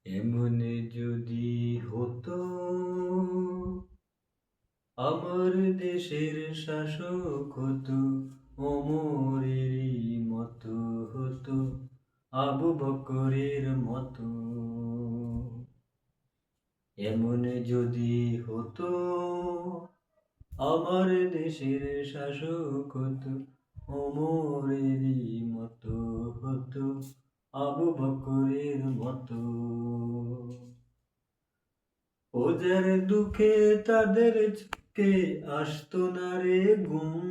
এমন যদি হতো আমার দেশের শাসক হতো ওমরেরই মতো হতো আবু বকরের মতো। এমন যদি হতো আমার দেশের শাসক হতো ওমরেরই মতো হতো আবু বকরের মতো। ওদের দুঃখে তাদের চোখে আসতো না রে ঘুম,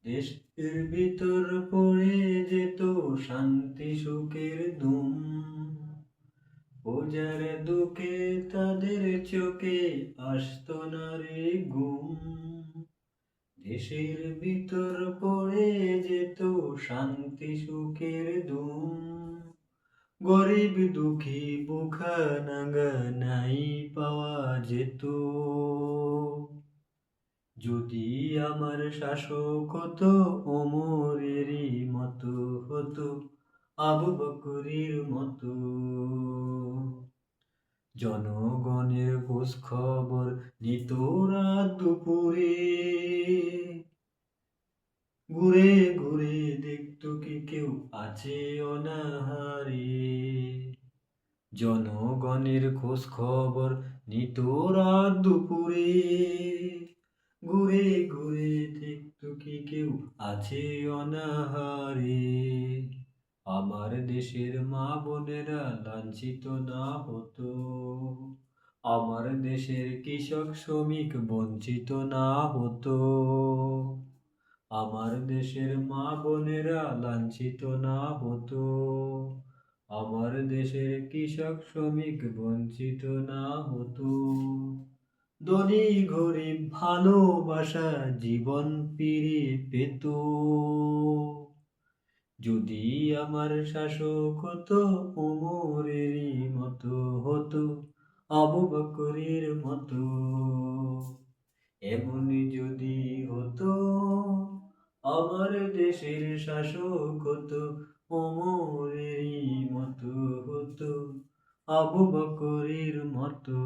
দেশের ভিতর পড়ে যেত শান্তি সুখের ধুম। ওদের দুঃখে তাদের চোখে আসতো না রে ঘুম, দেশের ভিতর পড়ে যেত শান্তি সুখের ধুম। গরিব দুঃখী বুখা নাঙ্গা নাই পাওয়া যেত, যদি আমার শাসক হতো ওমরেরই মতো হতো আবু বকরের মতো। জনগণের খোঁজ খবর নিত রাত দুপুরে, ঘুরে ঘুরে দেখতো কি কেউ আছে অনাহারে। জনগণের খোঁজ খবর নিত রাত দুপুরে, ঘুরে ঘুরে দেখতো কি কেউ আছে অনাহারে। আমার দেশের মা বোনেরা লাঞ্ছিত না হতো, আমার দেশের কৃষক শ্রমিক বঞ্চিত না হতো, আমার দেশের মা বোনেরা লাঞ্ছিত না হতো, আমার দেশের কৃষক শ্রমিক বঞ্চিত না হতো। ধনী গরিব ভালোবাসা জীবন ফিরে পেত, যদি আমার শাসক হতো ওমরেরই মতো হতো আবু বকরের মতো। এমন যদি হতো আমার দেশের শাসক হতো ওমরেরই মতো হতো আবু বকরের মতো।